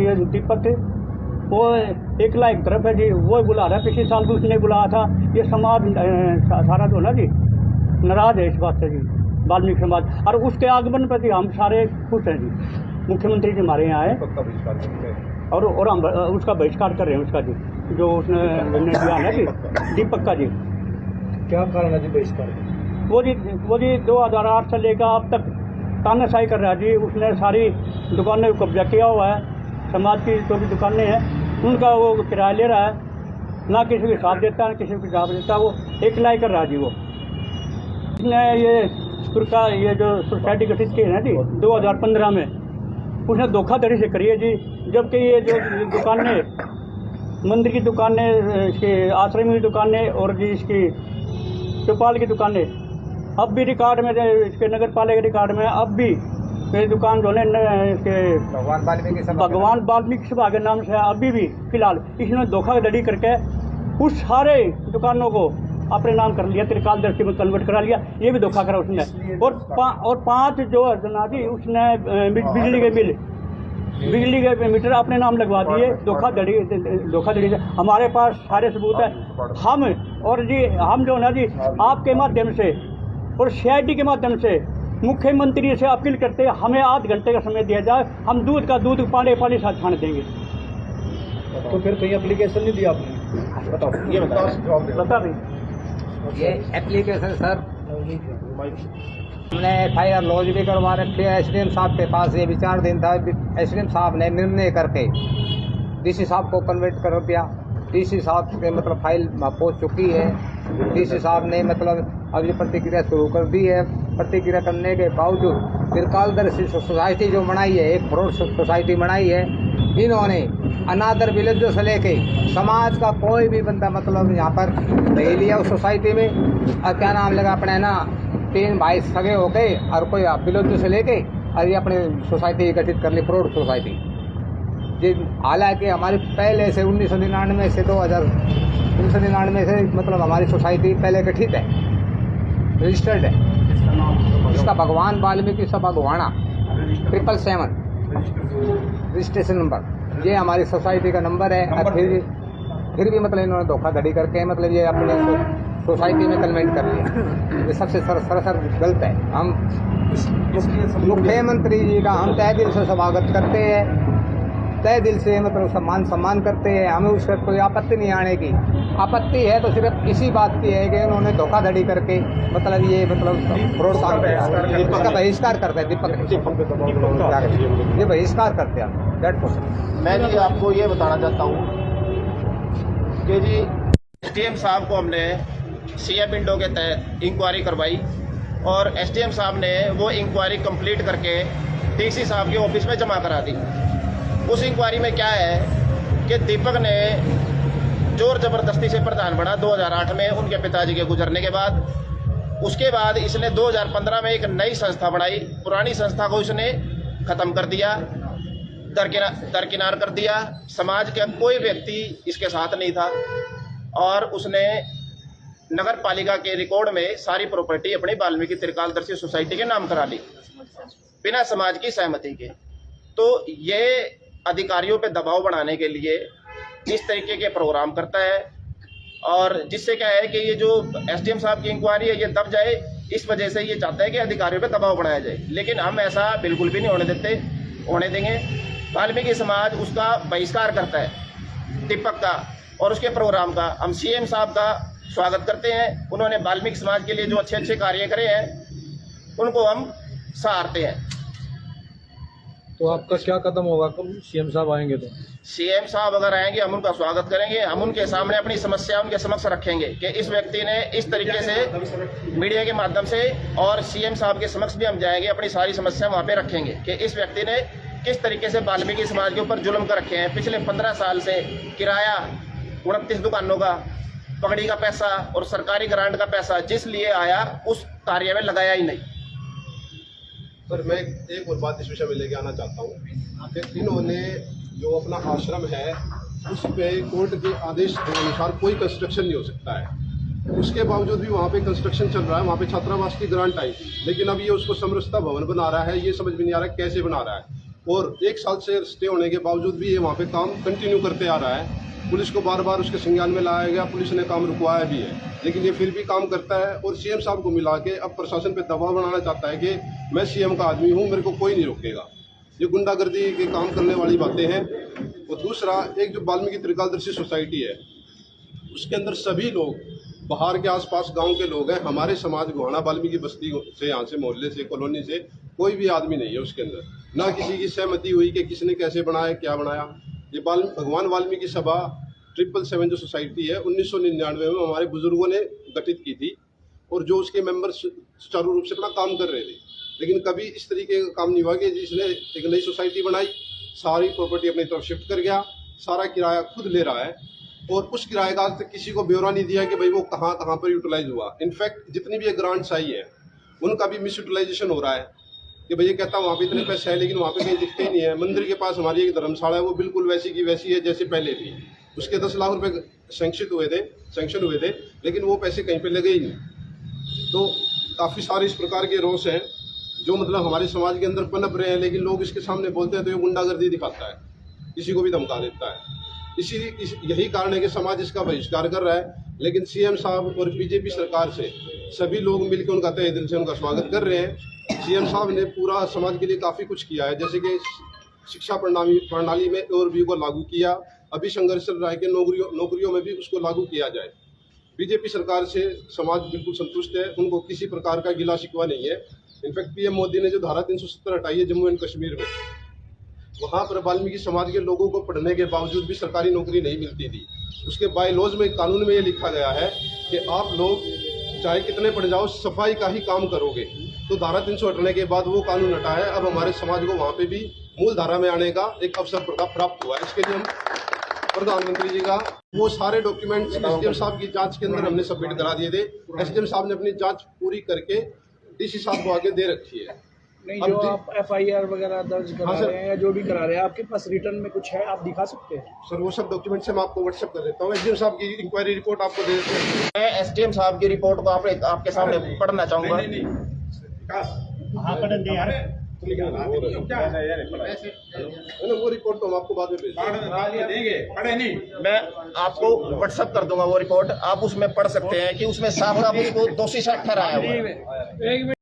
ये दीपक वो एकला एक तरफ है जी, वो बुला रहा है। पिछले साल भी उसने बुलाया था। ये समाज सारा जो ना जी नाराज है इस बात से जी, वाल्मीकि समाज। और उसके आगमन पर जी हम सारे खुश हैं जी। मुख्यमंत्री जी हमारे यहाँ आए और हम उसका बहिष्कार कर रहे हैं उसका जी, जो उसने निर्णय दिया ना जी दीपक का जी। क्या कारण है जी बहिष्कार? वो जी 2008 से लेकर अब तक तानाशाही कर रहा है जी। उसने सारी दुकानें को कब्जा किया हुआ है। समाज की जो भी दुकानें हैं उनका वो किराया ले रहा है, ना किसी को साथ देता है ना किसी को जवाब देता है। वो एकलाई कर रहा है जी। वो उसने ये जो सोसाइटी गठित की है ना जी 2015 में, उसने धोखाधड़ी से करी है जी। जबकि ये जो दुकानें मंदिर की दुकानें, इसके आश्रम की दुकानें और जी इसकी चौपाल की दुकानें अब भी रिकॉर्ड में, इसके नगर पालिका रिकॉर्ड में अब भी मेरी दुकान जो है इसके भगवान वाल्मीकि सभा के नाम से अभी भी फिलहाल इसने धोखाधड़ी करके उस सारे दुकानों को अपने नाम कर लिया, त्रिकालदर्शी में कन्वर्ट करा लिया। ये भी धोखा करा उसने। और 5 जो है ना जी उसने बिजली के मीटर अपने नाम लगवा दिए धोखाधड़ी से। हमारे पास सारे सबूत है। हम जो ना जी आपके माध्यम से और CID के माध्यम से मुख्यमंत्री से अपील करते हैं हमें आध घंटे का समय दिया जाए, हम दूध पानी साथ छान देंगे। तो फिर कहीं एप्लीकेशन नहीं दिया आपने? बताओ, ये बता भाई। ये एप्लीकेशन सर हमने FIR लॉन्च भी करवा रखे है। SDM साहब के पास ये विचार दिन था। SDM साहब ने निर्णय करके DC साहब को कन्वर्ट कर दिया। DC साहब के मतलब फाइल पहुंच चुकी है। DC साहब ने मतलब अब ये प्रतिक्रिया शुरू कर दी है। प्रतिक्रिया करने के बावजूद त्रिकालदर्शी सोसाइटी जो बनाई है, एक फ्रॉड सोसाइटी बनाई है, इन्होंने अनादर विलेजों से लेके समाज का कोई भी बंदा मतलब यहाँ पर रह लिया उस सोसाइटी में। और क्या नाम लगा अपने ना 3 भाई सगे हो गए और कोई विलेजों से लेके और ये अपने सोसाइटी गठित कर ली, फ्रॉड सोसाइटी। जी हालांकि हमारी पहले से 1999 से 1999 से मतलब हमारी सोसाइटी पहले गठित है, रजिस्टर्ड है। इसका भगवान वाल्मीकि सभा गोहाना 777 रजिस्ट्रेशन नंबर, ये हमारी सोसाइटी का नंबर है। और फिर भी मतलब इन्होंने धोखाधड़ी करके मतलब ये अपने सोसाइटी में कन्वेंट कर लिया। ये सबसे सरासर गलत है। हम मुख्यमंत्री जी का हम तहे दिल से स्वागत करते हैं, तय दिल से मतलब सम्मान करते हैं। हमें उस पर कोई आपत्ति नहीं आने की। आपत्ति है तो सिर्फ इसी बात की है कि उन्होंने धोखाधड़ी करके मतलब ये मतलब फ्रॉड काम किया। इसका बहिष्कार करते हैं दीपक, ये बहिष्कार करते हैं। मैं जी आपको ये बताना चाहता हूँ कि जी SDM साहब को हमने CA विंडो के तहत इंक्वायरी करवाई और SDM साहब ने वो इंक्वायरी कंप्लीट करके DC साहब के ऑफिस में जमा करा दी। उस इंक्वायरी में क्या है कि दीपक ने जोर ज़बरदस्ती से प्रधान बना 2008 में उनके पिताजी के गुजरने के बाद। उसके बाद इसने 2015 में एक नई संस्था बनाई। पुरानी संस्था को इसने ख़त्म कर दिया, दरकिनार कर दिया। समाज का कोई व्यक्ति इसके साथ नहीं था और उसने नगर पालिका के रिकॉर्ड में सारी प्रॉपर्टी अपनी वाल्मीकि त्रिकालदर्शी सोसाइटी के नाम करा ली बिना समाज की सहमति के। तो ये अधिकारियों पे दबाव बनाने के लिए इस तरीके के प्रोग्राम करता है और जिससे क्या है कि ये जो SDM साहब की इंक्वायरी है ये दब जाए, इस वजह से ये चाहता है कि अधिकारियों पे दबाव बनाया जाए। लेकिन हम ऐसा बिल्कुल भी नहीं होने देंगे। वाल्मीकि समाज उसका बहिष्कार करता है दीपक का और उसके प्रोग्राम का। हम CM साहब का स्वागत करते हैं। उन्होंने वाल्मीकि समाज के लिए जो अच्छे कार्य करे हैं उनको हम सराहते हैं। तो आपका क्या कदम होगा कब CM साहब आएंगे? तो CM साहब अगर आएंगे हम उनका स्वागत करेंगे। हम उनके सामने अपनी समस्या उनके समक्ष रखेंगे कि इस व्यक्ति ने इस तरीके से मीडिया के माध्यम से, और CM साहब के समक्ष भी हम जाएंगे, अपनी सारी समस्या वहाँ पे रखेंगे कि इस व्यक्ति ने किस तरीके से वाल्मीकि समाज के ऊपर जुल्म कर रखे हैं। पिछले 15 साल से किराया 29 दुकानों का, पगड़ी का पैसा और सरकारी ग्रांट का पैसा जिस लिए आया उस कार्य में लगाया ही नहीं। सर मैं एक और बात इस विषय में लेके आना चाहता हूँ कि इन्होंने जो अपना आश्रम है उस पे कोर्ट के आदेश के अनुसार कोई कंस्ट्रक्शन नहीं हो सकता है। उसके बावजूद भी वहाँ पे कंस्ट्रक्शन चल रहा है। वहाँ पे छात्रावास की ग्रांट आई, लेकिन अब ये उसको समरसता भवन बना रहा है। ये समझ में नहीं आ रहा है कैसे बना रहा है। और 1 साल से स्टे होने के बावजूद भी ये वहाँ पे काम कंटिन्यू करते आ रहा है। पुलिस को बार बार उसके संज्ञान में लाया गया, पुलिस ने काम रुकवाया भी है, लेकिन ये फिर भी काम करता है। और सीएम साहब को मिला के अब प्रशासन पे दबाव बनाना चाहता है कि मैं सीएम का आदमी हूँ, मेरे को कोई नहीं रोकेगा। ये गुंडागर्दी के काम करने वाली बातें हैं। और दूसरा, एक जो वाल्मीकि त्रिकालदर्शी सोसाइटी है उसके अंदर सभी लोग बाहर के आसपास गांव के लोग हैं। हमारे समाज गोहाना वाल्मीकि बस्ती से, यहाँ से, मोहल्ले से, कॉलोनी से कोई भी आदमी नहीं है उसके अंदर। ना किसी की सहमति हुई कि किसने कैसे बनाया, क्या बनाया। ये भगवान वाल्मीकि सभा 777 जो सोसाइटी है 1999 में हमारे बुजुर्गों ने गठित की थी, और जो उसके मेंबर सुचारू रूप से अपना काम कर रहे थे। लेकिन कभी इस तरीके का काम नहीं हुआ कि जिसने एक नई सोसाइटी बनाई, सारी प्रॉपर्टी अपनी तरफ शिफ्ट कर गया, सारा किराया खुद ले रहा है, और उस किराए का आज तक किसी को ब्यौरा नहीं दिया कि भाई वो कहाँ कहाँ पर यूटिलाइज हुआ। इनफैक्ट जितनी भी ग्रांट्स आई है उनका भी मिस यूटिलाइजेशन हो रहा है कि भैया कहता हूँ वहाँ पे इतने पैसे है, लेकिन वहाँ पे कहीं दिखते ही नहीं है। मंदिर के पास हमारी एक धर्मशाला है, वो बिल्कुल वैसी की वैसी है जैसे पहले थी। उसके 10 लाख रुपए सैंक्शन हुए थे, लेकिन वो पैसे कहीं पे लगे ही नहीं। तो काफ़ी सारे इस प्रकार के रोष हैं जो मतलब हमारे समाज के अंदर पनप रहे हैं, लेकिन लोग इसके सामने बोलते हैं तो ये गुंडागर्दी दिखाता है, किसी को भी धमका देता है। यही कारण है कि समाज इसका बहिष्कार कर रहा है। लेकिन सीएम साहब और बीजेपी सरकार से सभी लोग मिलकर उनका तहे दिल से उनका स्वागत कर रहे हैं। सीएम साहब ने पूरा समाज के लिए काफ़ी कुछ किया है, जैसे कि शिक्षा प्रणाली में और भी को लागू किया। अभी संघर्ष चल रहा है कि नौकरियों में भी उसको लागू किया जाए। बीजेपी सरकार से समाज बिल्कुल संतुष्ट है, उनको किसी प्रकार का गिला शिकवा नहीं है। इनफैक्ट पीएम मोदी ने जो धारा 370 हटाई है जम्मू एंड कश्मीर में, वहाँ पर वाल्मीकि समाज के लोगों को पढ़ने के बावजूद भी सरकारी नौकरी नहीं मिलती थी। उसके बायलॉज में, कानून में ये लिखा गया है कि आप लोग चाहे कितने पढ़ जाओ, सफाई का ही काम करोगे। तो धारा 300 हटने के बाद वो कानून हटा है। अब हमारे समाज को वहाँ पे भी मूल धारा में आने का एक अवसर प्राप्त हुआ है। इसके लिए हम प्रधानमंत्री जी का वो सारे डॉक्यूमेंट्स एसडीएम साहब की जांच के अंदर हमने सबमिट करा दिए थे। एसडीएम साहब ने अपनी जांच पूरी करके डीसी साहब को आगे दे रखी है। नहीं, जो आप एफआईआर वगैरह दर्ज करा रहे हैं या जो भी करा रहे हैं, आपके पास रिटर्न में कुछ है, आप दिखा सकते हैं? सर वो सब डॉक्यूमेंट से मैं आपको व्हाट्सएप कर देता हूँ। एसडीएम साहब की इंक्वायरी रिपोर्ट आपको दे देते हैं। मैं एसडीएम साहब की रिपोर्ट को आपके सामने पढ़ना चाहूँगा। वो रिपोर्ट तो हम आपको बाद में भेज देंगे। मैं आपको व्हाट्सएप कर दूंगा वो रिपोर्ट, आप उसमें पढ़ सकते हैं कि उसमें साफ साफ उसको दोषी ठहराया हुआ है।